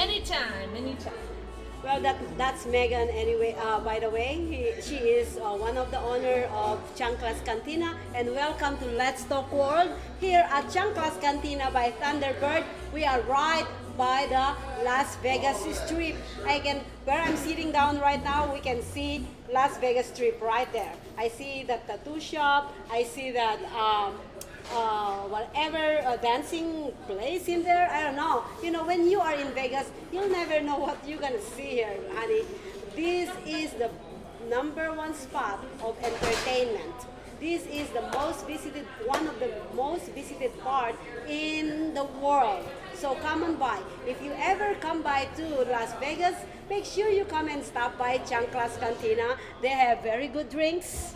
Anytime, anytime. Well, that's Megan anyway. By the way, she is one of the owner of Chanclas Cantina, and welcome to Let's Talk World here at Chanclas Cantina by Thunderbird. We are right by the Las Vegas Strip. Where I'm sitting down right now, we can see Las Vegas Strip right there. I see the tattoo shop. I see that whatever dancing place in there. I don't know. You know, when you are in Vegas, you'll never know what you're gonna see here, honey. This is the number one spot of entertainment. This is the most visited, one of the most visited part in the world. So come on by. If you ever come by to Las Vegas, make sure you come and stop by Chanclas Cantina. They have very good drinks.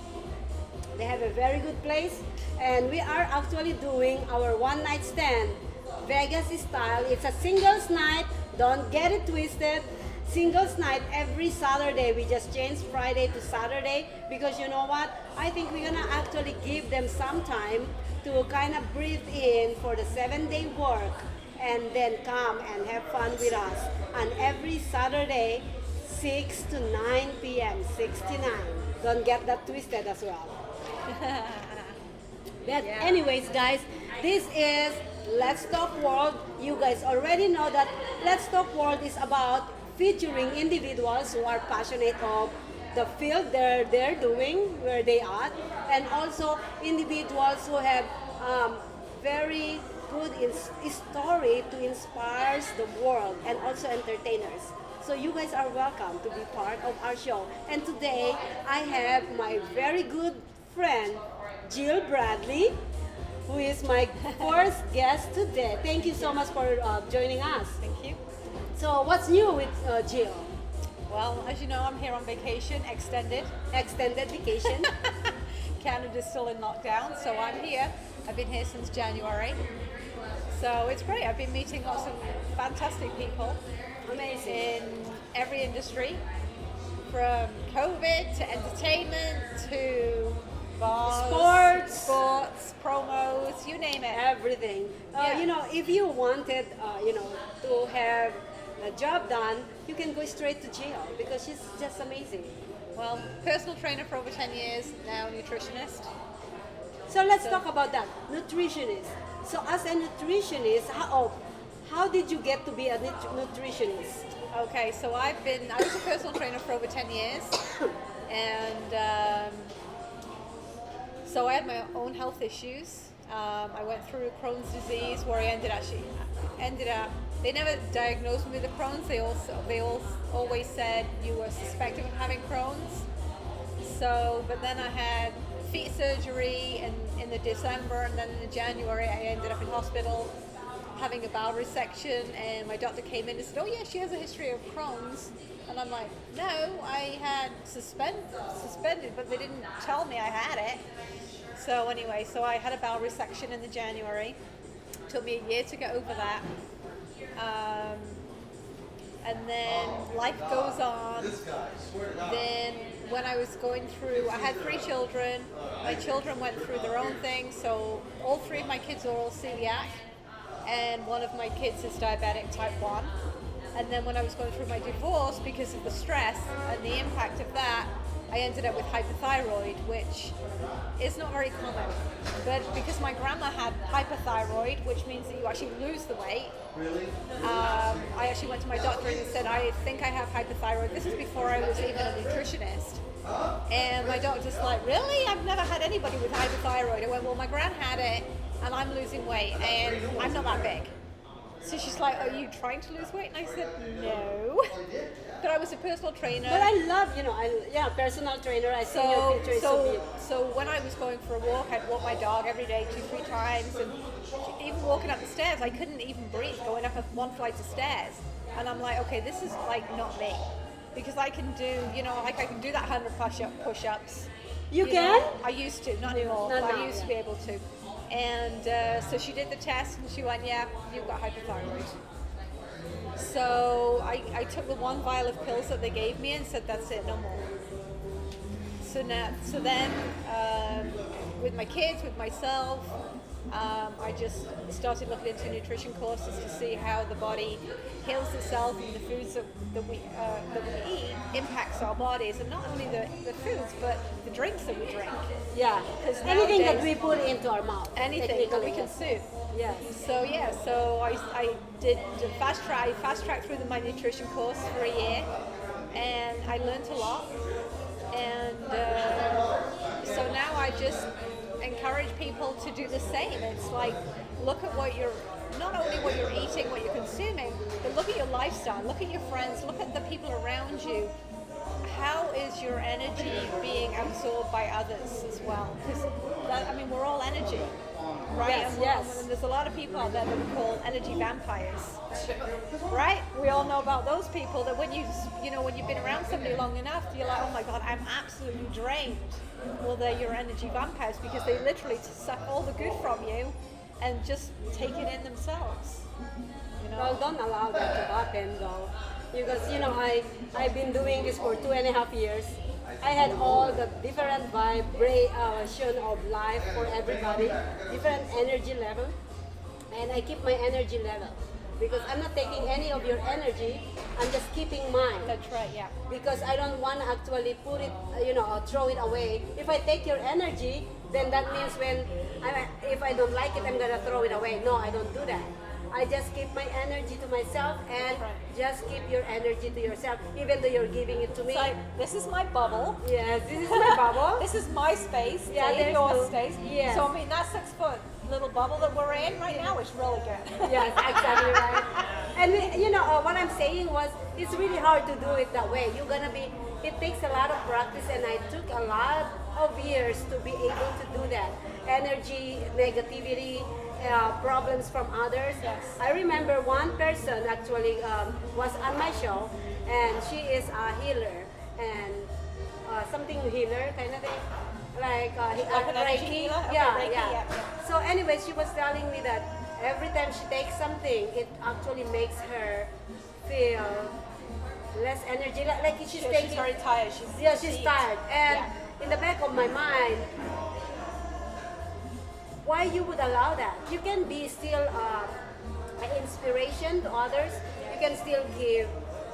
They have a very good place, and we are actually doing our one night stand, Vegas style. It's a singles night. Don't get it twisted. Singles night every Saturday. We just changed Friday to Saturday because you know what? I think we're gonna actually give them some time to kind of breathe in for the 7-day work and then come and have fun with us. And every Saturday, 6 to 9 p.m., 6 to 9. Don't get that twisted as well. But anyways, guys, this is Let's Talk World. You guys already know that Let's Talk World is about featuring individuals who are passionate of the field they're doing, where they are, and also individuals who have very good story to inspire the world, and also entertainers. So you guys are welcome to be part of our show. And today I have my very good friend Jill Bradley, who is my first guest today. Thank you so much for joining us. Thank you. So what's new with Jill? Well, as you know, I'm here on vacation, extended Vacation. Canada's still in lockdown, so I'm here. I've been here since January. So it's great. I've been meeting lots of fantastic people. Amazing. In every industry, from COVID to entertainment to bars, sports, promos, you name it. Everything. Yeah. You know, if you wanted, to have a job done, you can go straight to Jill because she's just amazing. Well, personal trainer for over 10 years, now nutritionist. So let's talk about that. Nutritionist. So as a nutritionist, how did you get to be a nutritionist? Okay, so I was a personal trainer for over 10 years, and so I had my own health issues. I went through Crohn's disease where I ended up, they never diagnosed me with the Crohn's. They always said you were suspected of having Crohn's. So, but then I had feet surgery in the December, and then in the January I ended up in hospital having a bowel resection, and my doctor came in and said, oh yeah, she has a history of Crohn's. And I'm like, no, I had suspended, but they didn't tell me I had it. So anyway, so I had a bowel resection in the January. Took me a year to get over that. And then life goes on. Then when I was going through, I had 3 children. My children went through their own thing. So all 3 of my kids are all celiac, and one of my kids is diabetic type 1. And then when I was going through my divorce, because of the stress and the impact of that, I ended up with hypothyroid, which is not very common. But because my grandma had hypothyroid, which means that you actually lose the weight, I actually went to my doctor and said, I think I have hypothyroid. This is before I was even a nutritionist. And my doctor's like, really? I've never had anybody with hypothyroid. I went, well, my gran had it, and I'm losing weight, and I'm not that big. So she's like, are you trying to lose weight? And I said, no. But I was a personal trainer. But I love, personal trainer. I see your pictures. So when I was going for a walk, I'd walk my dog every day 2-3 times, and even walking up the stairs, I couldn't even breathe going up one flight of stairs. And I'm like, okay, this is like not me, because I can do, I can do that 100 push-ups. You can? I used to, not anymore. I used to be able to. And so she did the test, and she went, yeah, you've got hypothyroid. So I took the 1 vial of pills that they gave me and said, that's it, no more. So then with my kids, with myself, I just started looking into nutrition courses to see how the body heals itself, and the foods that we eat impacts our bodies, and not only the foods but the drinks that we drink. Yeah, Because anything that nowadays- we put into our mouth. Anything that we technically, consume. Yes. So I did fast track through my nutrition course for a year, and I learned a lot. And so now I just encourage people to do the same. It's like, look at not only what you're eating, what you're consuming, but look at your lifestyle, look at your friends, look at the people around you. How is your energy being absorbed by others as well? Because we're all energy, right? Yes. And there's a lot of people out there that we call energy vampires, right? We all know about those people that when when you've been around somebody long enough, you're like, oh my God, I'm absolutely drained. Well, they're your energy vampires, because they literally suck all the good from you and just take it in themselves. Well, don't allow that to happen, though, because I've been doing this for 2.5 years. I had all the different vibration of life for everybody, different energy level, and I keep my energy level because I'm not taking any of your energy. I'm just keeping mine. That's right, yeah. Because I don't want to actually put it, throw it away. If I take your energy, then that means if I don't like it, I'm gonna throw it away. No, I don't do that. I just keep my energy to myself, and just keep your energy to yourself, even though you're giving it to me. So this is my bubble. Yes, this is my bubble. This is my space. Yeah, Stay in there's your no- space. yes. So that 6-foot little bubble that we're in right now is really good. Yes, exactly right. And what I'm saying was, it's really hard to do it that way. It takes a lot of practice, and I took a lot of years to be able to do that. Energy, negativity, problems from others. Yes. I remember one person actually was on my show, and she is a healer, and something healer kind of thing. Like an energy healer? Okay, Yeah, Reiki, yeah. yeah. So anyway, she was telling me that every time she takes something, it actually makes her feel less energy. Like she's taking. She's very tired. She's She's tired. And in the back of my mind, why you would allow that? You can be still an inspiration to others. You can still give.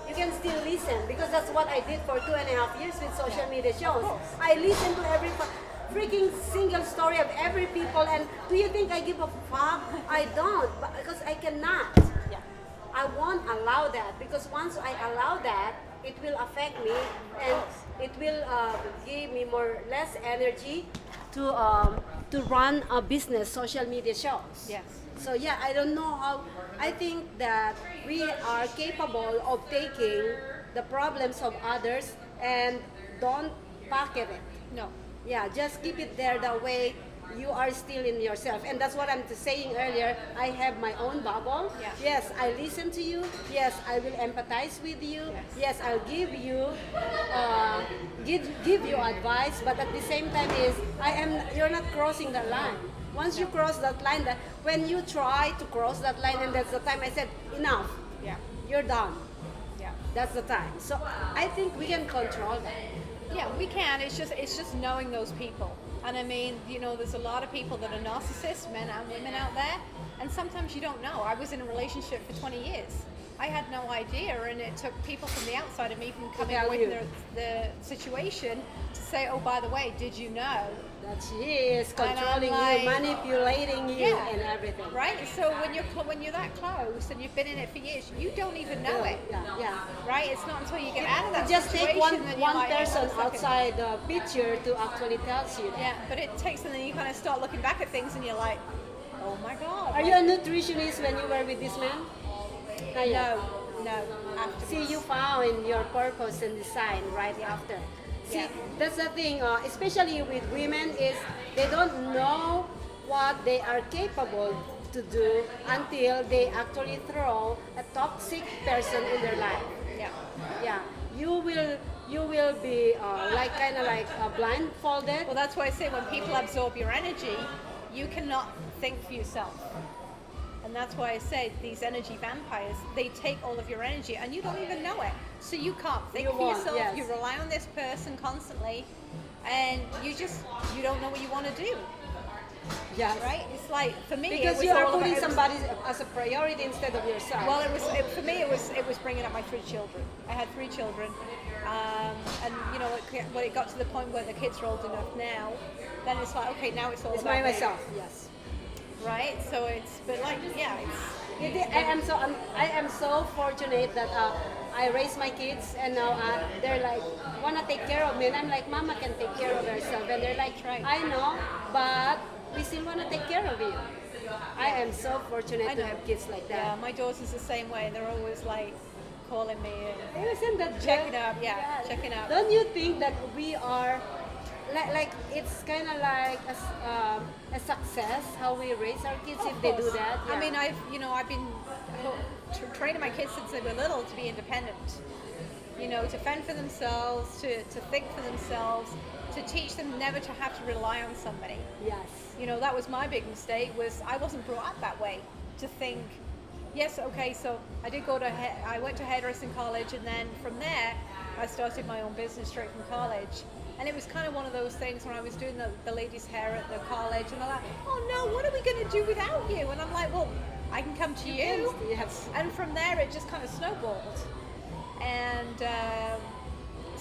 You can still listen, because that's what I did for 2.5 years with social media shows. I listen to every freaking single story of every people, and do you think I give a fuck? I don't, because I cannot. Yeah. I won't allow that, because once I allow that, it will affect me, and it will give me less energy to run a business, social media shows. Yes. So yeah, I don't know how. I think that we are capable of taking the problems of others and don't pocket it. No. Yeah, just keep it there the way you are still in yourself. And that's what I'm saying earlier. I have my own bubble. Yeah. Yes, I listen to you. Yes, I will empathize with you. Yes, I'll give you give you advice. But at the same time, you're not crossing the line. Once you cross that line, when you try to cross that line, and that's the time I said, enough. Yeah. You're done. Yeah. That's the time. So I think we can control that. Yeah, we can. It's just knowing those people. And I mean, there's a lot of people that are narcissists, men and women out there, and sometimes you don't know. I was in a relationship for 20 years. I had no idea, and it took people from the outside of me from coming tell away you. from the situation to say, oh, by the way, did you know? That she is controlling like, you, manipulating you, Yeah. and everything. Right? So when you're that close and you've been in it for years, you don't even know it. Yeah. Right? It's not until you get out of that Just situation take one that you're like, person "Hang on a second." outside the picture to actually tell you that. Yeah, but it takes, and then you kind of start looking back at things and you're like, oh my God. Are you a nutritionist when you were with this man? Not yet. No. Afterwards. See, you found your purpose and design right after. See, Yeah. that's the thing, especially with women, is they don't know what they are capable to do until they actually throw a toxic person in their life. Yeah. Yeah, you will be kind of blindfolded. Well, that's why I say when people absorb your energy, you cannot think for yourself. And that's why I say these energy vampires, they take all of your energy and you don't even know it. So you can't think You for won't, yourself, yes. you rely on this person constantly, and you don't know what you want to do. Yes. Right? It's like, for me, Because it was you are all putting about, somebody as a priority instead of yourself. well, for me, it was bringing up my 3 children. I had 3 children, and you know, when it got to the point where the kids are old enough now, then it's like, okay, now it's all it's about by me. myself. Yes. Right? So it's, but like, yeah, I am so fortunate that I raised my kids and now they're like wanna take care of me and I'm like, Mama can take care of herself, and they're like, Right. I know, but we still wanna take care of you. I am so fortunate to have kids like yeah, that. my daughter's the same way. They're always like calling me and Isn't that checking good? up, checking up. Don't you think that we are like it's kind of like a success how we raise our kids if they do that? I Yeah. mean, I've been training my kids since they were little to be independent. You know, to fend for themselves, to think for themselves, to teach them never to have to rely on somebody. Yes. You know, that was my big mistake, was I wasn't brought up that way, to think, yes, okay, so I went to hairdressing college, and then from there I started my own business straight from college. And it was kind of one of those things when I was doing the ladies' hair at the college, and they're like, oh no, what are we going to do without you? And I'm like, well, I can come to you. Yes. And from there it just kind of snowballed. And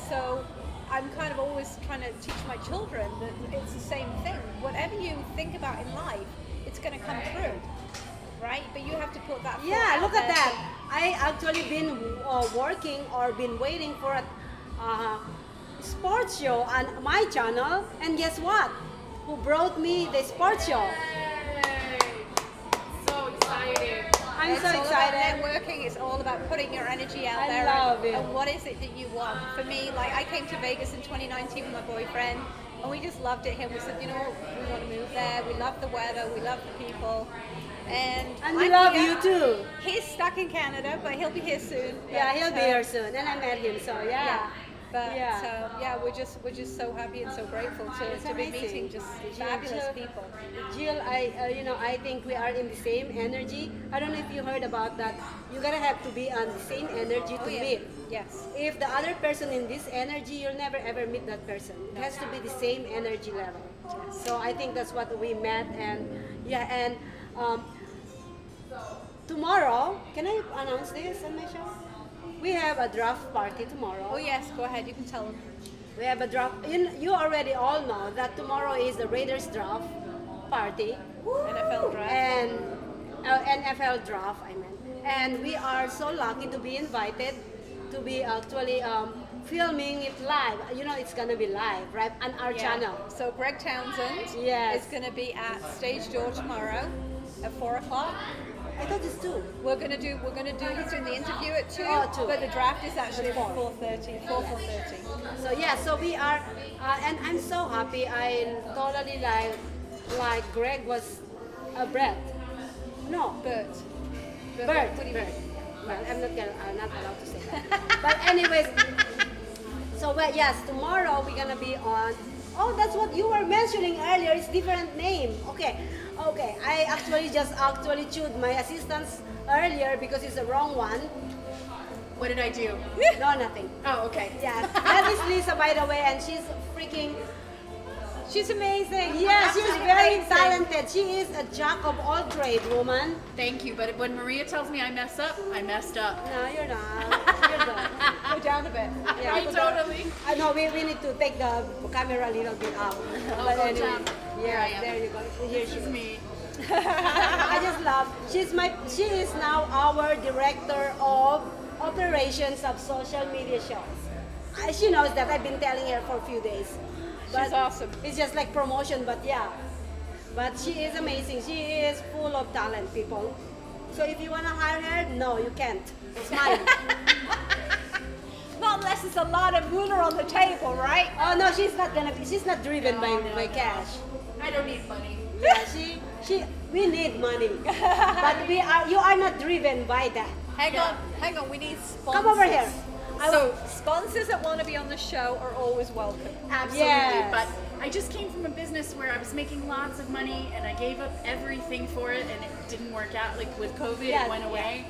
so I'm kind of always trying to teach my children that it's the same thing. Whatever you think about in life, it's going to come true, right? But you have to put that. Yeah, thought out look at there. that. I actually been working or been waiting for a sports show on my channel, and guess what? Who brought me the sports show? So exciting. I'm It's so all excited. about networking. It's all about putting your energy out I there. love it. And what is it that you want? For me, like I came to Vegas in 2019 with my boyfriend, and we just loved it here. We said, you know what, we want to move there. We love the weather. We love the people. And we I'm love here. you too. He's stuck in Canada, but he'll be here soon. Yeah, But, he'll be here soon, and I met him, so yeah. But Yeah. we're just so happy and so grateful It's to be amazing. meeting just Jill, fabulous people. Jill, I think we are in the same energy. I don't know if you heard about that. You gotta have to be on the same energy to meet. Yes. If the other person in this energy, you'll never ever meet that person. It has to be the same energy level. So I think that's what we met, and tomorrow, can I announce this on my show? We have a draft party tomorrow. Oh yes, go ahead. You can tell them. We have a draft. You already all know that tomorrow is the Raiders draft party. NFL draft. And NFL draft, I meant. And we are so lucky to be invited to be actually filming it live. You know, it's gonna be live, right, on our channel. So Greg Townsend Yes. is going to be at Stage Door tomorrow at 4:00. I thought it's 2. We're going to do. He's doing the interview at 2. Oh, 2. But the draft is actually at 4. 4:30. 4:30. So yeah, so we are, and I'm so happy. I totally like Greg was a Brett. No, Bert. Bird. What do you Bird. mean? Well, I'm not allowed to say that. But anyways, so yes, tomorrow we're gonna be on. Oh, that's what you were mentioning earlier. It's different name. Okay. I actually chewed my assistant's earlier because it's the wrong one. What did I do? No, nothing. Oh, okay. Yeah, that is Lisa, by the way, and she's freaking. She's amazing. Yeah, she's very Amazing. talented. She is a jack of all trade, woman. Thank you. But when Maria tells me I mess up, I messed up. No, you're not. You're not. Go down a bit. Yeah, I totally. I know we need to take the camera a little bit up. But go anyway, down. Here I yeah, am. there you go. Here she This is is. me. I just love. She is now our director of operations of social media shows. She knows that. I've been telling her for a few days. She's awesome. It's just like promotion, but yeah. But she is amazing. She is full of talent, people. So if you want to hire her, no, you can't. It's money. Not unless it's a lot of moolah on the table, right? Oh no, she's not driven by cash. I don't need money. Yeah, we need money. But you are not driven by that. Hang on, we need sponsors. Come over here. So sponsors that want to be on the show are always welcome. Absolutely. Yes. But I just came from a business where I was making lots of money and I gave up everything for it and it didn't work out. Like with COVID, Yeah, it went away.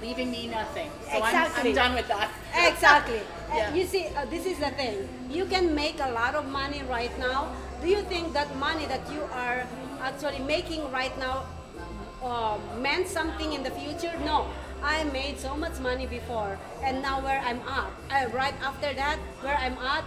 leaving me nothing. So Exactly. I'm done with that. Exactly. Yeah. You see, this is the thing. You can make a lot of money right now. Do you think that money that you are actually making right now meant something in the future? No. I made so much money before, and now where I'm at, right after that, where I'm at,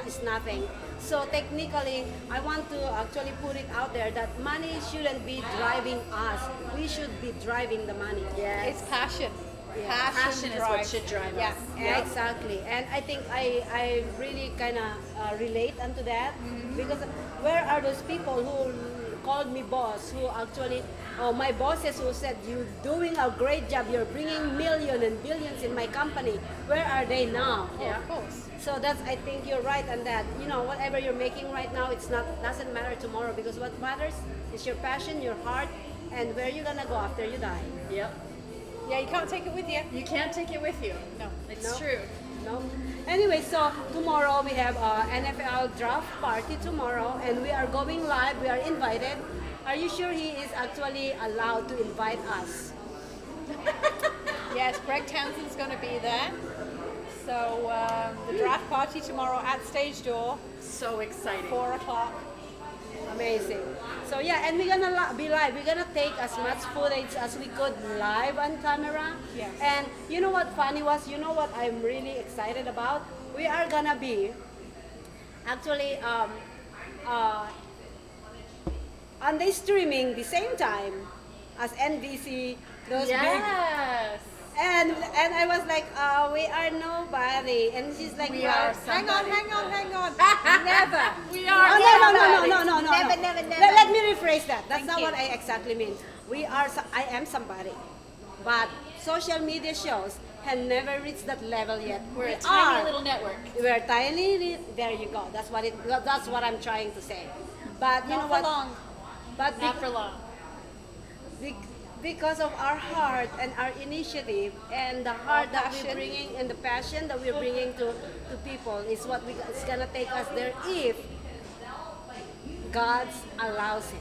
is nothing. So technically, I want to actually put it out there that money shouldn't be driving us. We should be driving the money. It's passion. Yeah. Passion is what should drive Yeah. us. Yeah, exactly. And I think I really kind of relate unto that because where are those people who called me boss, who actually, my bosses who said, you're doing a great job, you're bringing millions and billions in my company. Where are they now? Yeah, of course. So that's, I think you're right on that. You know, whatever you're making right now, it's not, doesn't matter tomorrow, because what matters is your passion, your heart, and where you're gonna go after you die. Yep. Yeah, you can't take it with you. You can't take it with you. No. It's No. true. No. Anyway, so tomorrow we have NFL draft party tomorrow, and we are going live. We are invited. Are you sure he is actually allowed to invite us? Yes, Greg Townsend's going to be there. So the draft party tomorrow at stage door, So exciting. 4 o'clock. Amazing. So yeah, and we're gonna be live. We're gonna take as much footage as we could live on camera. Yes. And you know what funny was? You know what I'm really excited about? We are gonna be actually on the streaming the same time as NBC. Those big. Yes. And I was like, we are nobody. And she's like, We well, are Hang on. never. We Oh, are. no. Never. Let me rephrase that. That's Thank not you. what I exactly mean. I am somebody. But social media shows have never reached that level yet. We're We a tiny are. little network. We're tiny. There you go. That's what I'm trying to say. But you know Not for what? long. But Not for long. because of our heart and our initiative and the heart that we're passion. bringing and the passion that we're bringing to people is what it's gonna take us there if God allows it.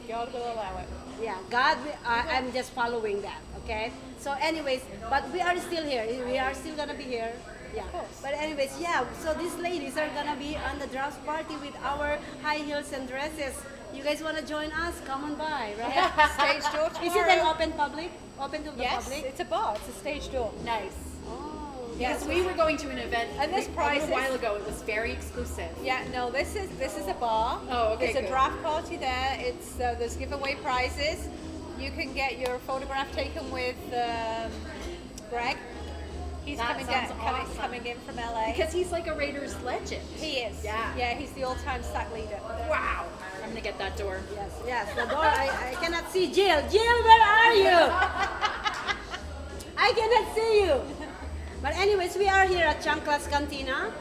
God will allow it. Yeah, God, I'm just following that, okay? So anyways, but we are still here. We are still gonna be here. Yeah. course. But anyways, yeah, so these ladies are gonna be on the draft party with our high heels and dresses. You guys wanna join us? Come on by, right? Yeah, stage door tomorrow. Is it an open public? Open to the Yes, public? it's a bar. It's a stage door. Nice. Oh, Because we were going to an event And this a price little is- while ago. It was very exclusive. Yeah, no, this is a bar. Oh, okay, There's a good. draft party there. It's there's giveaway prizes. You can get your photograph taken with Greg. He's That sounds awesome. coming in from LA. Because he's like a Raiders legend. He is. Yeah. Yeah, he's the all-time sack leader. Wow. I'm gonna get that door. yes, the door. I cannot see Jill. Jill, where are you? I cannot see you. But anyways, we are here at Chanclas Cantina,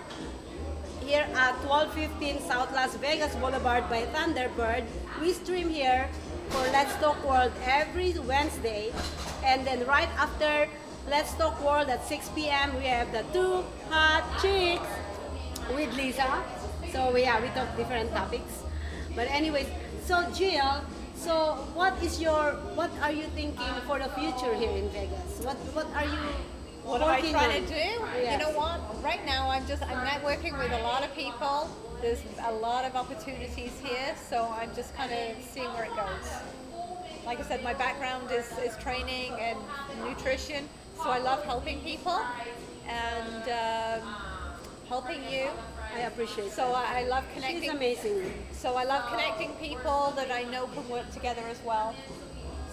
here at 1215 South Las Vegas Boulevard by Thunderbird. We stream here for Let's Talk World every Wednesday, and then right after Let's Talk World at 6 p.m. we have the Two Hot Chicks with Lisa. So we talk different topics. But anyways, so Jill, so what are you thinking for the future here in Vegas? What are you What am I working trying on? to do? Yes. You know what? Right now, I'm networking with a lot of people. There's a lot of opportunities here, so I'm just kind of seeing where it goes. Like I said, my background is training and nutrition, so I love helping people and helping you. I appreciate So I love She's connecting. amazing. So I love connecting people that I know can work together as well.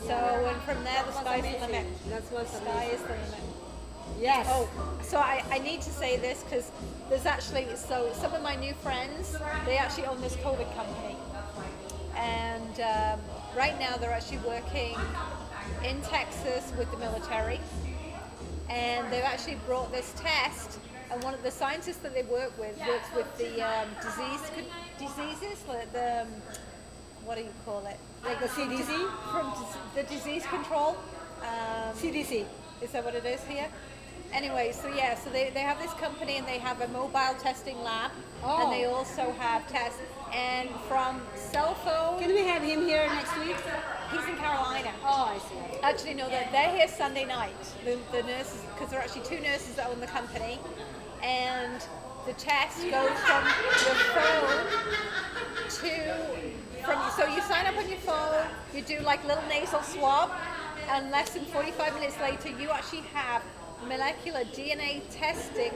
So and from there, the sky's the limit. That's what's Sky amazing. is the limit. Yes. Oh, so I need to say this because there's actually, so some of my new friends, they actually own this COVID company. And right now they're actually working in Texas with the military. And they've actually brought this test, and one of the scientists that they works with the diseases, like the, what do you call it? Like the CDC? From the disease control. CDC. Is that what it is here? Anyway, so yeah, so they have this company and they have a mobile testing lab, Oh. and they also have tests. And from cell phone, Can we have him here next week? He's in Carolina. Oh, I see. Actually, no, they're here Sunday night. The nurses, because there are actually two nurses that own the company, and the test goes from your phone so you sign up on your phone, you do like a little nasal swab, and less than 45 minutes later, you actually have molecular DNA testing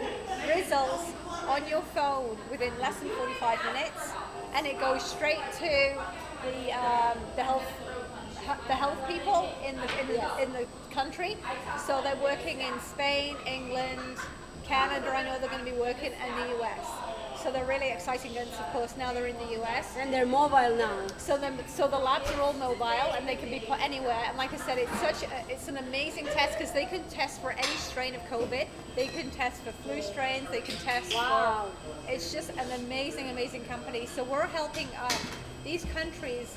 results on your phone within less than 45 minutes, and it goes straight to the health people in the country. So they're working in Spain, England, Canada. I know they're going to be working in the US. So they're really exciting, and of course now they're in the US. And they're mobile now. So the labs are all mobile and they can be put anywhere. And like I said, it's an amazing test because they can test for any strain of COVID. They can test for flu strains. They can test Wow. for. It's just an amazing company. So we're helping these countries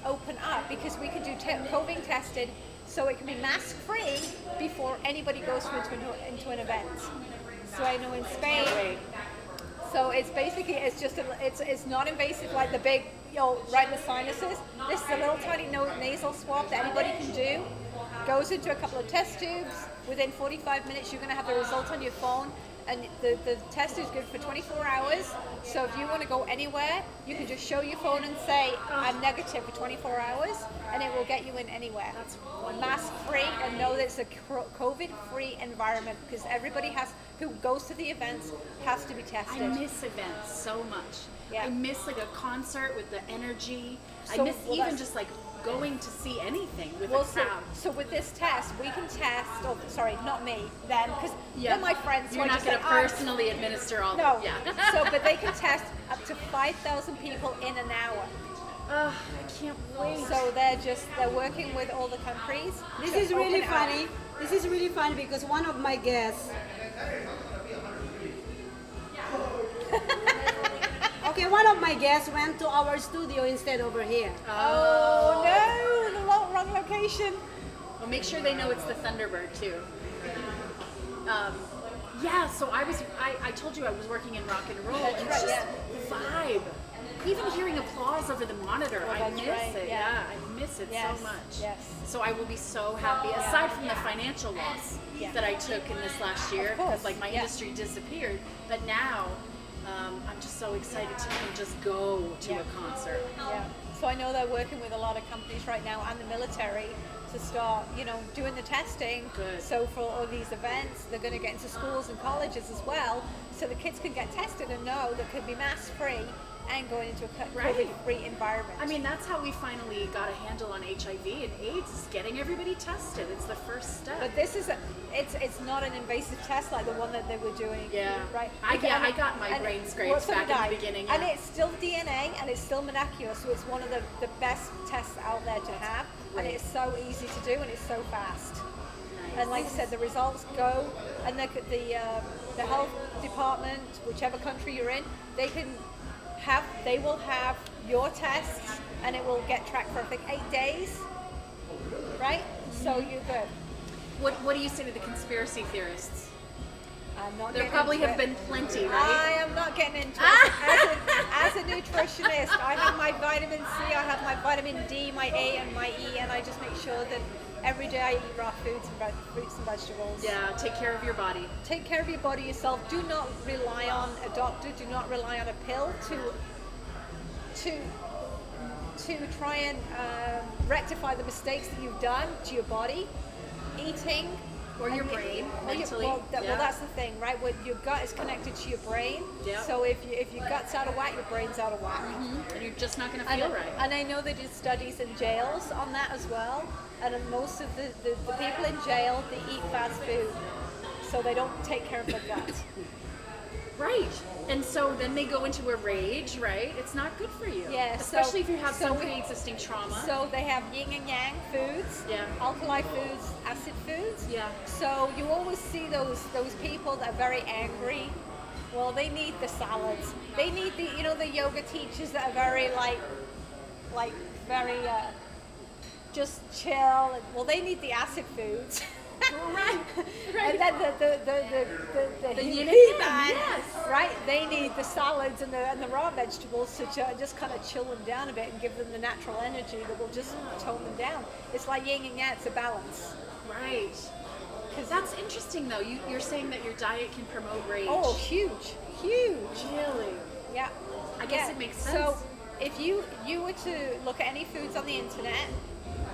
open up because we can do COVID tested, so it can be mask free before anybody goes into an event. So I know in Spain. So it's basically, it's not invasive like the big, right in the sinuses. This is a little tiny nasal swab that anybody can do. Goes into a couple of test tubes. Within 45 minutes, you're going to have the result on your phone. And the test is good for 24 hours. So if you want to go anywhere, you can just show your phone and say, I'm negative for 24 hours, and it will get you in anywhere. That's mask free, and know that it's a COVID free environment because everybody who goes to the events has to be tested. I miss events so much. Yeah. I miss like a concert with the energy. So, I miss even just like going to see anything with a crowd. So with this test, we can test. Oh, sorry, not me. Them, because they're my friends. You're not going to personally administer all. No. Yeah. So, but they can test up to 5,000 people in an hour. I can't wait. So they're working with all the countries. This to is really open funny. up. This is really funny because one of my guests. Okay, one of my guests went to our studio instead over here. Oh no, the wrong location. Well, make sure they know it's the Thunderbird too. Yeah, so I told you I was working in rock and roll, That's and right, it's just the vibe. Even hearing applause over the monitor, I that's miss right, it. yeah. Yeah, I miss it Yes, so much. yes. So I will be so happy. Aside from the financial loss that I took in this last year, Of course, because like my industry disappeared, but now I'm just so excited to even just go to a concert. Yeah. So I know they're working with a lot of companies right now and the military to start, doing the testing. Good. So for all these events, they're going to get into schools and colleges as well, so the kids can get tested and know that could be mask free and going into a COVID-free environment. I mean, that's how we finally got a handle on HIV and AIDS, is getting everybody tested. It's the first step. But this is it's not an invasive test like the one that they were doing. Yeah. Right. I got my brain scrapes so back did in I. the beginning. And yeah. it's still DNA and it's still molecular, so it's one of the best tests out there to have. And great. it's so easy to do and it's so fast. Nice. And like I said, the results go, and the health department, whichever country you're in, they will have your tests, and it will get tracked for I think 8 days, right? So you're good. What do you say to the conspiracy theorists? I'm not. There getting probably into have it. been plenty, I right? am not getting into it. As a nutritionist, I have my vitamin C, I have my vitamin D, my A and my E, and I just make sure that every day I eat raw foods and fruits and vegetables. Yeah, take care of your body. Take care of your body yourself. Do not rely on a doctor. Do not rely on a pill to try and rectify the mistakes that you've done to your body. Eating. Or your brain, Well, mentally. well, that's the thing, right? What your gut is connected to your brain. Yeah. So if your gut's out of whack, your brain's out of whack. And you're just not going to feel right. And I know they did studies in jails on that as well. And most of the people in jail, they eat fast food, so they don't take care of their gut. Right. And so then they go into a rage, right? It's not good for you. Yeah, Especially if you have some we- pre-existing trauma. So they have yin and yang foods, Yeah. alkali foods, acid foods. Yeah. So you always see those people that are very angry. Well, they need the salads. They need the yoga teachers that are very very just chill. Well, they need the acid foods. Right. And then the yin and He-Man, yang, yes. right? they need the salads and the raw vegetables to just kind of chill them down a bit and give them the natural energy that will just tone them down. It's like yin and yang, it's a balance. Right. Because that's interesting, though. You're saying that your diet can promote rage. Oh, huge. Really? Yeah. I guess it makes sense. So if you were to look at any foods on the internet,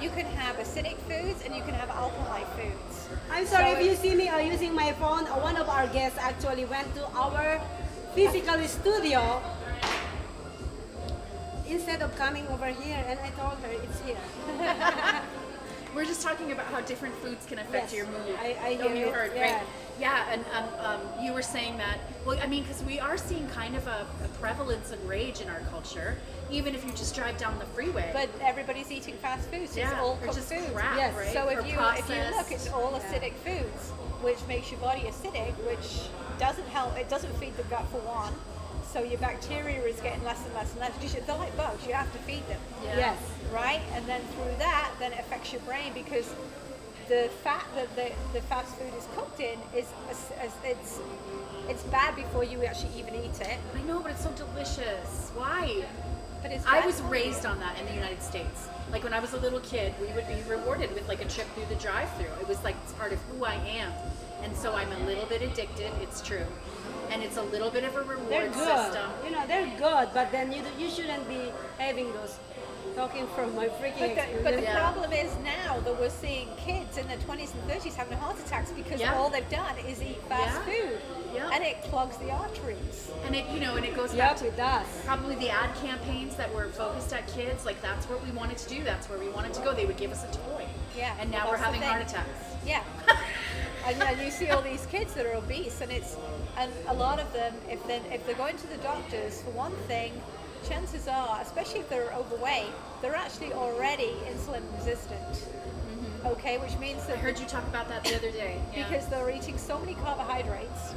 you can have acidic foods and you can have alkaline foods. I'm sorry So if you see me using my phone. One of our guests actually went to our physical studio instead of coming over here, and I told her it's here. We're just talking about how different foods can affect Yes, your mood. I Oh, hear you it, heard, yeah. great. Yeah, and you were saying that, well, I mean, because we are seeing kind of a prevalence of rage in our culture, even if you just drive down the freeway. But everybody's eating fast food, so it's yeah, all or cooked just food. crap, Yes. right? So Or if you look, it's all acidic foods, which makes your body acidic, which doesn't help. It doesn't feed the gut for one. So your bacteria is getting less and less and less. They're like bugs. You have to feed them. Yeah. Yes. Right? And then through that, then it affects your brain because the fat that the fast food is cooked in is it's bad before you actually even eat it. I know, but it's so delicious. Why? But it's I bad was for you. raised on that in the United States. Like when I was a little kid, we would be rewarded with like a trip through the drive-through. It was like it's part of who I am. And so I'm a little bit addicted, it's true. And it's a little bit of a reward They're good. system. You know, they're good, but then you shouldn't be having those. Talking from my freaking But the Yeah. problem is now that we're seeing kids in their 20s and 30s having heart attacks because Yeah. all they've done is eat fast Yeah. food. Yeah. And it clogs the arteries. And it, and it goes back Yep, to it does. probably the ad campaigns that were focused at kids. Like that's what we wanted to do. That's where we wanted to go. They would give us a toy. Yeah, And now well, we're that's having the heart thing. attacks. Yeah. and you see all these kids that are obese, and a lot of them, if they're going to the doctors, for one thing, chances are, especially if they're overweight, they're actually already insulin resistant. Okay, which means I that heard you talk about that the other day. Yeah. because they're eating so many carbohydrates,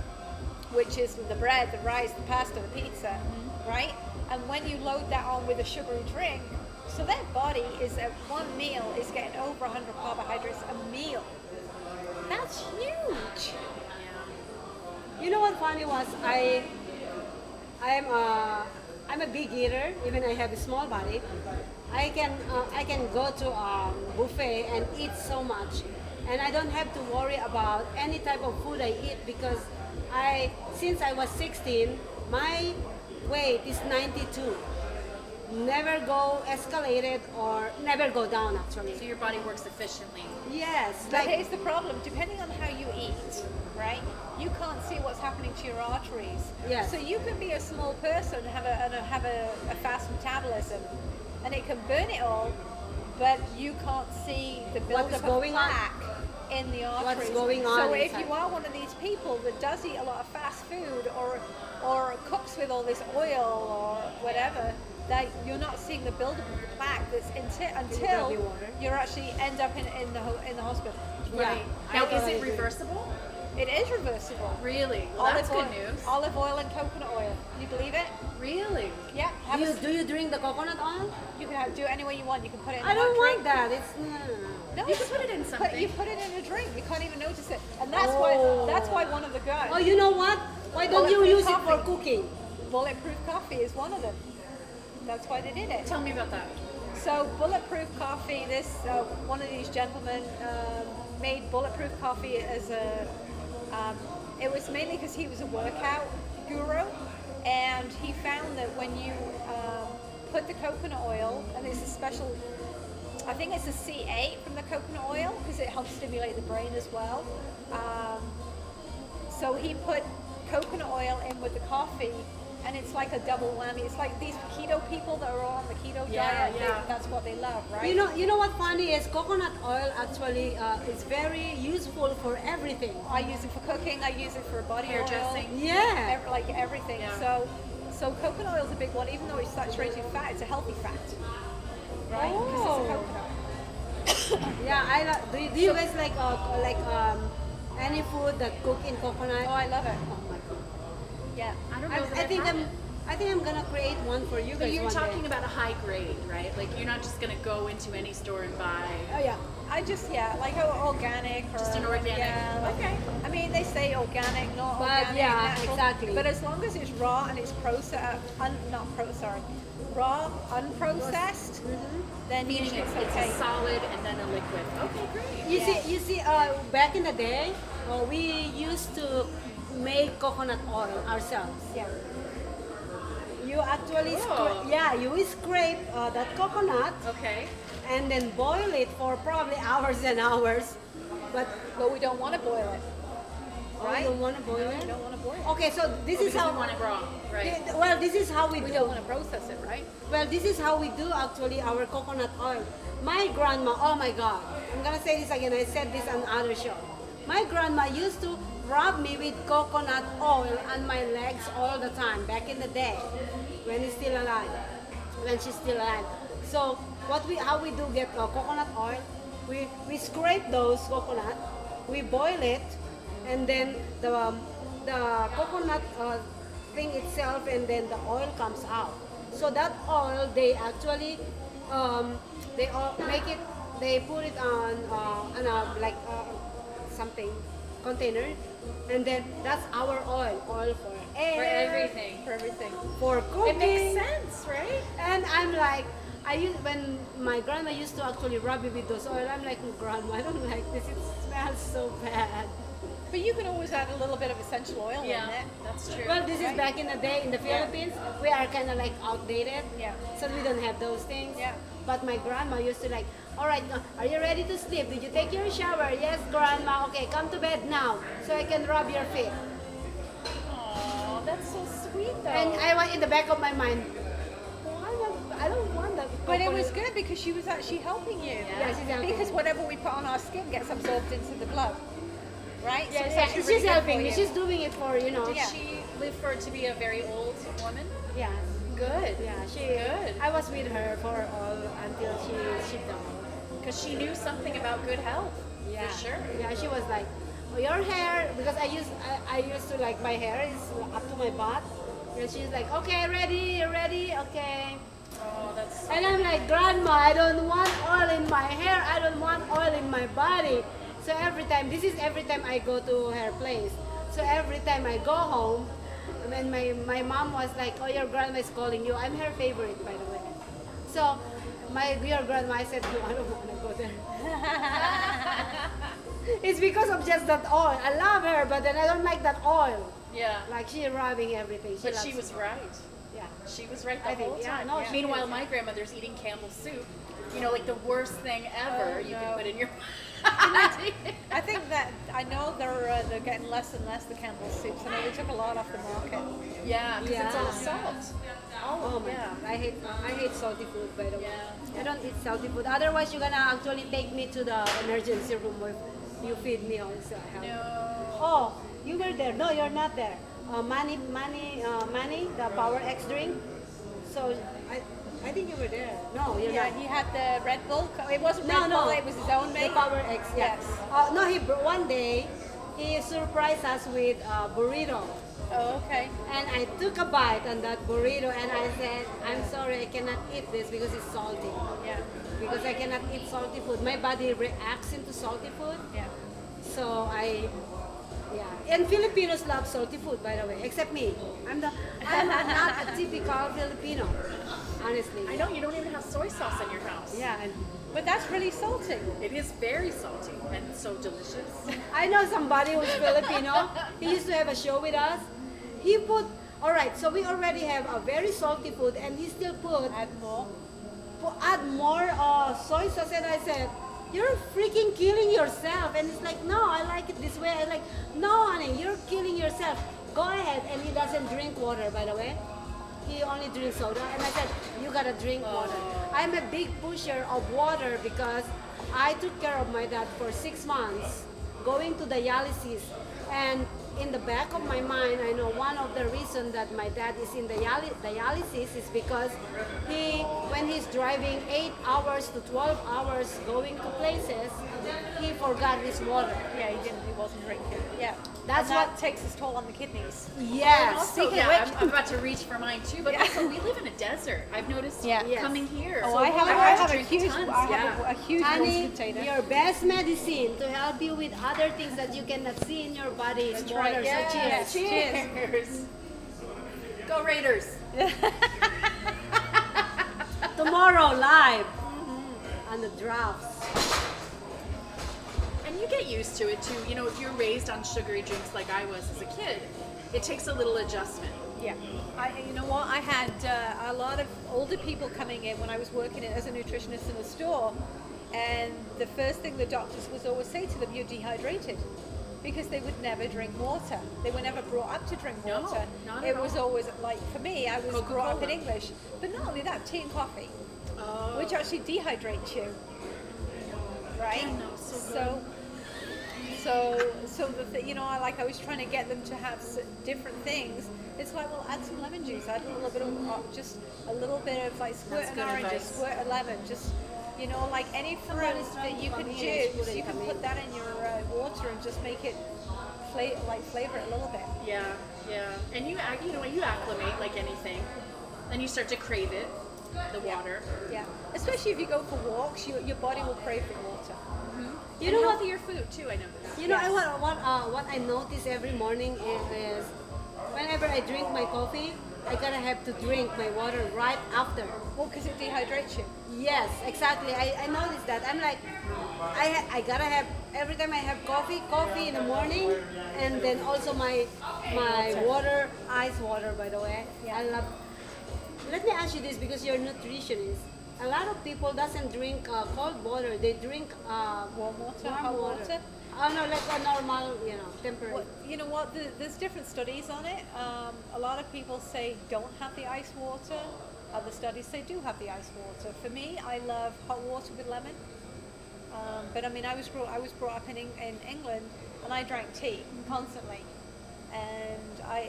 which is the bread, the rice, the pasta, the pizza, right? And when you load that on with a sugary drink, so their body is at one meal is getting over 100 carbohydrates a meal. That's huge. You know what funny was? I'm a big eater. Even I have a small body. I can go to a buffet and eat so much, and I don't have to worry about any type of food I eat because since I was 16, my weight is 92. Never go escalated or never go down actually. So your body works efficiently. Yes, But like here's the problem: depending on how you eat, right? You can't see what's happening to your arteries. Yes. So you can be a small person, have a fast metabolism, and it can burn it all, but you can't see the What is buildup of going on? plaque in the arteries. What's going on So if inside? you are one of these people that does eat a lot of fast food or cooks with all this oil or whatever, that you're not seeing the buildup of the plaque that's until dirty water. you actually end up in the hospital. yeah. Now, I is totally it agree. reversible? It is reversible. Really? Well, that's good oil, news. Olive oil and coconut oil. Can you believe it? Really? Yeah. Have Do you drink the coconut oil? you can do it any way you want. You can put it in I a don't hot want drink. that. It's No, You can put it in something. You put it in a drink. You can't even notice it. And that's Oh. why one of the guys. Oh, you know what? Why don't you Bulletproof use it for coffee. cooking? Bulletproof coffee is one of them. That's why they did it. Tell me about that. So bulletproof coffee. This one of these gentlemen made bulletproof coffee as a. It was mainly because he was a workout guru, and he found that when you put the coconut oil, and it's a special. I think it's a C8 from the coconut oil because it helps stimulate the brain as well. So he put coconut oil in with the coffee, and it's like a double whammy. It's like these keto people that are all on the keto Yeah, diet. yeah. That's what they love, right? You know what funny is? Coconut oil actually is very useful for everything. I use it for cooking. I use it for body oil. Hairdressing. Yeah. Like everything. Yeah. So coconut oil is a big one. Even though it's saturated fat, it's a healthy fat, right? Because it's a Oh. coconut. Yeah, do you guys like any food that cook in coconut? Oh, I love it. Oh my god. Yeah. I don't know that I think had it. I think I'm gonna create one for you So guys you're one talking day. about a high grade, right? Like you're not just going to go into any store and buy. Oh yeah. I just like organic or Just an organic. Okay. I mean, they say organic, not But organic. yeah, natural, exactly. But as long as it's raw and it's raw, unprocessed, then Meaning usually it's it's okay. a solid and then a liquid. Okay, great. You see, back in the day, we used to make coconut oil ourselves. Yeah. You actually, Oh. you scrape that coconut Okay. and then boil it for probably hours and hours. But But we don't want to boil it, right? you don't want to boil We it. don't want to boil it. Okay, so this is Because how we want it raw, right? Well, this is how we We do. don't want to process it, right? Well, this is how we do actually our coconut oil. My grandma, oh my God, I'm gonna say this again. I said this on other show. My grandma used to rub me with coconut oil on my legs all the time back in the day when he's still alive, when she's still alive. So how we do get coconut oil? We scrape those coconut, we boil it, and then the coconut thing itself, and then the oil comes out. So that oil, they actually they all make it. They put it on something container, and then that's our oil for air, For everything. For everything. for cooking. It makes sense, right? And I'm like, when my grandma used to actually rub me with those oil, I'm like, oh, grandma, I don't like this. It smells so bad. But you can always add a little bit of essential oil in Yeah, it. that's true. Well, this is Right. back in the day in the Philippines. We are kind of like outdated. Yeah. So we don't have those things. Yeah. But my grandma used to like, all right, are you ready to sleep? Did you take your shower? Yes, grandma. Okay, come to bed now so I can rub your feet. Aw, that's so sweet though. And I went in the back of my mind, I don't want that. But it was coconut." good because she was actually helping you. Yeah, she's helping Because me. whatever we put on our skin gets absorbed into the blood. Right? Yeah, it's yeah, actually she's really good helping for me. you. She's doing it for, Did Yeah. she live for to be a very old woman? Yeah. Good. Yeah, she. Good. I was with her for all until she died. Because she knew something about good health. Yeah, For sure. Yeah, she was like, oh, your hair, because I used to like my hair is up to my butt. And she's like, okay, ready, okay. Oh, that's so And I'm like, grandma, I don't want oil in my hair. I don't want oil in my body. So every time I go to her place. So every time I go home, and my mom was like, oh, your grandma is calling you. I'm her favorite, by the way. So your grandma, I said, no, I don't want to go there. It's because of just that oil. I love her, but then I don't like that oil. yeah. Like she's rubbing everything. But loves she was it. right. Yeah. She was right the I think, whole yeah, time. no, she Meanwhile, is. my grandmother's eating Campbell soup. You know, like the worst thing ever you can no. put in your I think that I know they're getting less and less the Campbell soups. I know they took a lot off the market. Yeah, because it's all Yeah. salt. Oh my yeah. God. I hate salty food, by the way. Yeah. I don't eat salty food. Otherwise, you're gonna actually take me to the emergency room where you feed me also. No. Oh, you were there. No, you're not there. Manny, the Power X drink. So I think you were there. No, you're Yeah, not. he had the Red Bull. It wasn't Red No, Bull, it was his own the made. Power X. Yeah. Yes. No, one day he surprised us with a burrito. Oh, okay. And I took a bite on that burrito and I said, I'm sorry, I cannot eat this because it's salty. Yeah. Because I cannot eat salty food. My body reacts into salty food. Yeah. So yeah. And Filipinos love salty food, by the way, except me. I'm not a typical Filipino, honestly. I know you don't even have soy sauce in your house. Yeah. And But that's really salty. It is very salty and so delicious. I know somebody who's Filipino. He used to have a show with us. He put, all right, so we already have a very salty food, and he still Add more. add more soy sauce. And I said, you're freaking killing yourself. And he's like, no, I like it this way. I'm like, no, honey, you're killing yourself. Go ahead. And he doesn't drink water, by the way. He only drinks soda. And I said, you gotta drink water. I'm a big pusher of water because I took care of my dad for 6 months, going to dialysis. And in the back of my mind, I know one of the reasons that my dad is in dialysis is because when he's driving 8 hours to 12 hours going to places, he forgot his water. Yeah, he wasn't drinking. Yeah. That's and that what. takes its toll on the kidneys. Yes. Also, Speaking yeah, of which, I'm about to reach for mine too, but Yeah. also we live in a desert. I've noticed Yeah. coming here. Oh, So I have to a drink huge, tons, I have yeah. a huge honey, water container. your best medicine to help you with other things that you cannot see in your body is That's water. right. So Yes, cheers. cheers. Go Raiders. Tomorrow live on the drafts. And you get used to it too. You know, if you're raised on sugary drinks like I was as a kid, it takes a little adjustment. Yeah, you know what? I had a lot of older people coming in when I was working as a nutritionist in a store, and the first thing the doctors would always say to them, "You're dehydrated," because they would never drink water. They were never brought up to drink No, water. not It at was all. always like, for me, I was brought up in Coca-Cola. English, but not only that, tea and coffee, Oh. which actually dehydrates you, right? Yeah, no, so So I was trying to get them to have different things. It's like, well, add some lemon juice, add a little bit of just a little bit of like squirt That's an good orange, advice. squirt a lemon, just like any fruit Somebody's that trying you to can come here, juice, you can come put in. that in your water and just make it flavor it a little bit. Yeah, yeah. And you acclimate like anything. Then you start to crave it, the water. Yeah, especially if you go for walks, your body will crave for water. You And know what? healthier food too, I know. You know, what I notice every morning is whenever I drink my coffee, I gotta have to drink my water right after. Well, because it dehydrates you. Yes, exactly. I noticed that. I'm like, I gotta have every time I have coffee in the morning, and then also my water, ice water. By the way, Yeah. I love. Let me ask you this because you're a nutritionist. A lot of people doesn't drink cold water. They drink Warm water, warm hot water. water. Oh no, like a normal, temperate. Well, you know what? There's different studies on it. A lot of people say don't have the ice water. Other studies say do have the ice water. For me, I love hot water with lemon. But I mean, I was brought up in England, and I drank tea constantly. And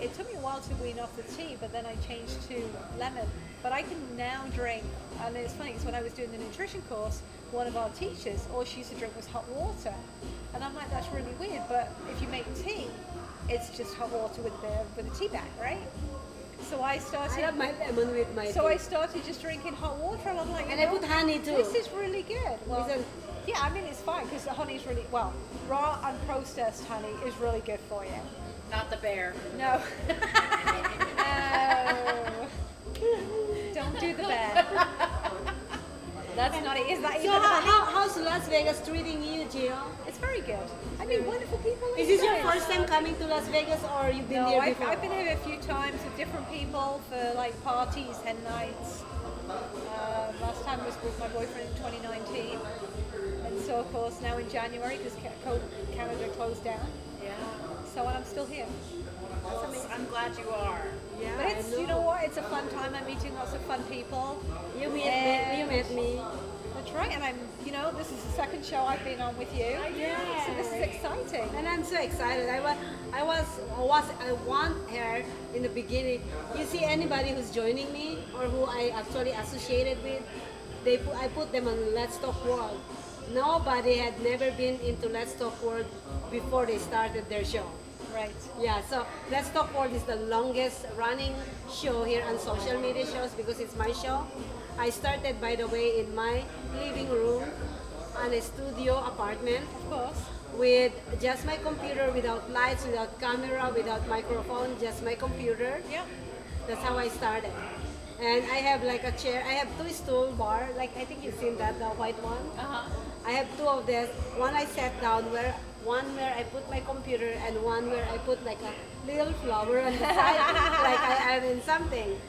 it took me a while to wean off the tea, but then I changed to lemon. But I can now drink, and it's funny because when I was doing the nutrition course, one of our teachers, all she used to drink was hot water. And I'm like, that's really weird, but if you make tea, it's just hot water with a tea bag, right? So I I started. love my lemon with my So tea. I started just drinking hot water, and I'm like, And I put honey too. This is really good. Well, Isn't- yeah, I mean it's fine because the honey's really raw unprocessed honey is really good for you. Not the bear. No, no, don't do the bear. That's not it. Is that So even honey? how's Las Vegas treating you, Jill? It's very good. I mean, wonderful people. Is this your guys. first time coming to Las Vegas, or you've been No, there I've, before? I've been here a few times with different people for like parties, hen nights. Last time was with my boyfriend in 2019. And so, of course, now in January, because Canada closed down. Yeah. So I'm still here. That's amazing. I'm glad you are. Yeah, But it's, I you know what, it's a fun time. I'm meeting lots of fun people. You met And- me. That's right. And this is the second show I've been on with you. Yeah. So this is exciting. And I'm so excited. I want her in the beginning. You see anybody who's joining me or who I actually associated with, I put them on Let's Talk World. Nobody had never been into Let's Talk World before they started their show. Right. Yeah, so Let's Talk World is the longest running show here on social media shows because it's my show. I started, by the way, in my living room on a studio apartment Of course. with just my computer, without lights, without camera, without microphone, just my computer. Yeah. That's how I started. And I have like a chair. I have two stool bar, like I think you've seen that, the white one. Uh-huh. I have two of this. One I sat down one where I put my computer, and one where I put like a little flower on the side, like I am in something.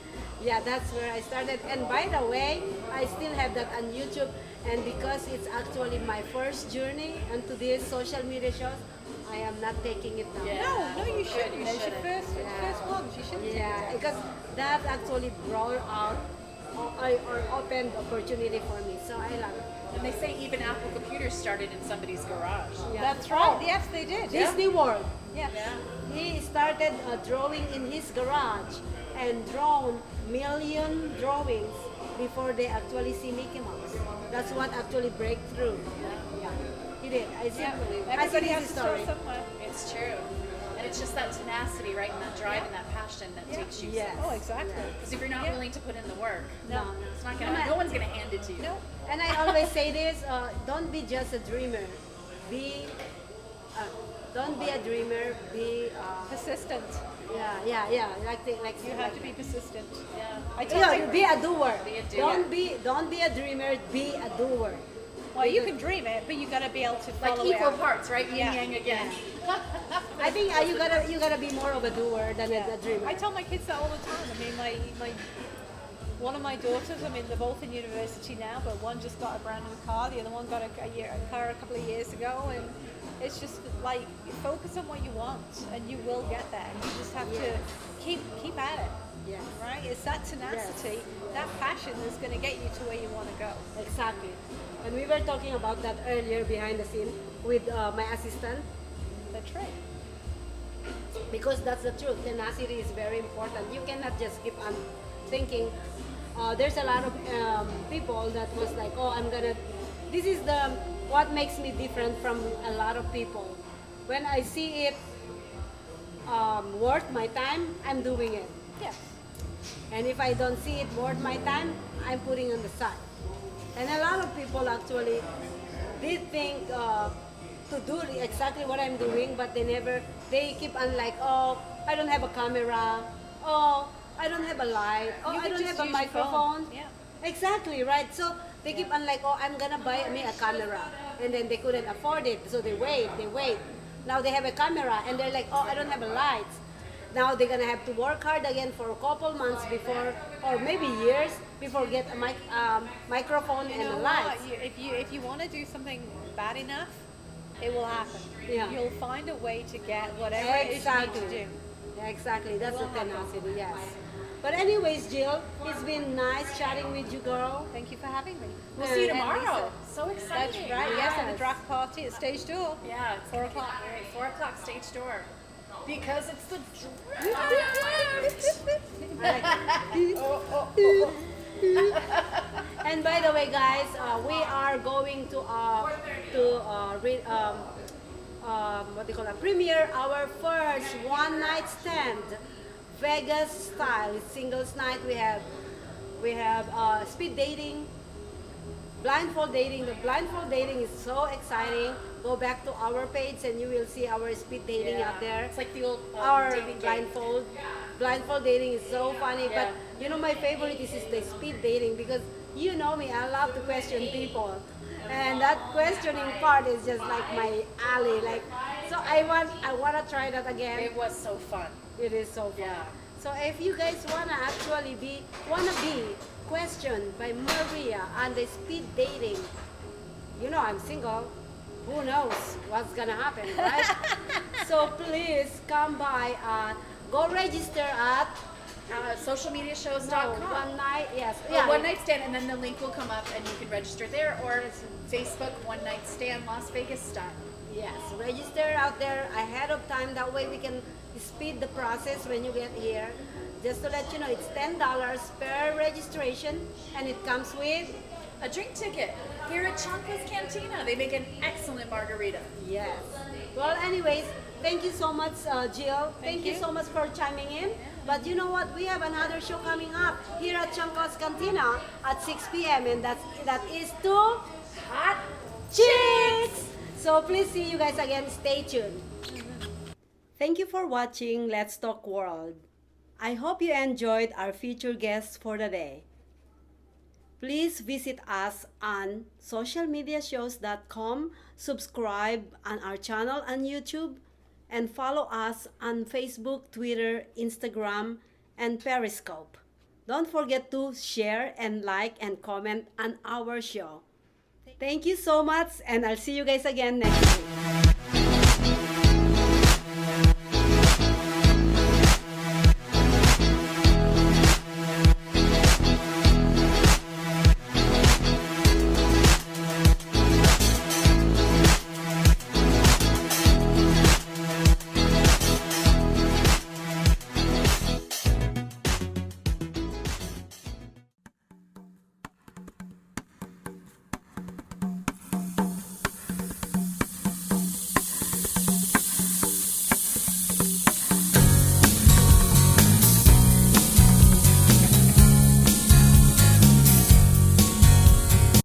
Yeah, that's where I started. And by the way, I still have that on YouTube. And because it's actually my first journey into these social media shows, I am not taking it down. Yeah. No, you shouldn't. You It's your shouldn't. first ones. You shouldn't. Yeah, because that actually brought out or opened opportunity for me. So I love it. And they say even Apple computers started in somebody's garage. Yeah. That's right. Oh, Yes, they did. Disney World. Yeah. Yeah. He started drawing in his garage and drawn million drawings before they actually see Mickey Mouse. That's what actually break through. Yeah, he did. I see. Yeah. I see Everybody this has to story. start somewhere. It's true. And it's just that tenacity, right, and that drive and that passion that takes you. Yes. Oh, exactly. Because if you're not willing to put in the work, No. it's not gonna. No one's gonna hand it to you. No. And I always say this: don't be just a dreamer. Don't be a dreamer. Be Persistent. yeah. Like You have to be persistent. Yeah. I you tell know, my be a doer. Be a doer. Don't be a dreamer. Be a doer. well, you can dream it, but you got to be able to Like follow it equal out. parts, right? Yin Yeah. yang again. I think you gotta be more of a doer than a dreamer. I tell my kids that all the time. I mean, my one of my daughters, I mean, they're both in university now, but one just got a brand new car, the other one got a car a couple of years ago, and it's just like focus on what you want, and you will get there. You just have to keep at it. Yes. Right? It's that tenacity, that passion that's going to get you to where you want to go. Exactly. And we were talking about that earlier behind the scene with my assistant, That's right. because that's the truth. Tenacity is very important. You cannot just keep on thinking. There's a lot of people that was like, oh, this is what makes me different from a lot of people. When I see it worth my time, I'm doing it. Yes. And if I don't see it worth my time, I'm putting on the side. And a lot of people actually did think to do exactly what I'm doing, but they keep on like, oh, I don't have a camera, oh, I don't have a light, oh, You I could don't just have a use your microphone. phone. Yeah. Exactly, right? So they keep on like, oh, I'm gonna buy me a camera. And then they couldn't afford it, so they wait. Now they have a camera, and they're like, oh, I don't have a light. Now they're gonna have to work hard again for a couple months before, or maybe years before get a microphone You and know a what? light. If you want to do something bad enough, it will happen. Yeah. You'll find a way to get whatever it is you need to do. Exactly. That's the Will happen. tenacity. Yes. But anyways, Jill, it's been nice chatting with you, girl. Thank you for having me. We'll see you And tomorrow. Lisa. So That's exciting. right. Yes, at the Yes. draft party at stage door. Yeah, it's 4 gonna be o'clock. great. 4 o'clock stage door. Because it's the And by the way, guys, we are going to what do you call it? Premiere our first one night stand, Vegas style. It's singles night. We have speed dating, blindfold dating. The blindfold dating is so exciting. Go back to our page and you will see our speed dating out there. It's like the old Our dating game. blindfold dating is so funny. Yeah. But you know, my favorite is the speed dating, because you know me, I love to question people, and that questioning part is just like my alley. Like, so I want to try that again. It was so fun. It is so fun. Yeah. So if you guys wanna be questioned by Maria on the speed dating, you know I'm single. Who knows what's gonna happen, right? So please come by and go register at Socialmediashows.com. one night. Yes. One night stand, and then the link will come up, and you can register there, or Facebook One Night Stand Las Vegas style. Yes, register out there ahead of time. That way we can speed the process when you get here. Just to let you know, it's $10 per registration, and it comes with A drink ticket here at Chancla's Cantina. They make an excellent margarita. yes. Well, anyways, thank you so much, Jill. Thank you you. so much for chiming in. But you know what? We have another show coming up here at Chancla's Cantina at 6 p.m. and that is Two Hot Chicks. So please see you guys again. Stay tuned. Thank you for watching Let's Talk World. I hope you enjoyed our featured guests for the day. Please visit us on socialmediashows.com, subscribe on our channel on YouTube, and follow us on Facebook, Twitter, Instagram, and Periscope. Don't forget to share and like and comment on our show. Thank you so much, and I'll see you guys again next week.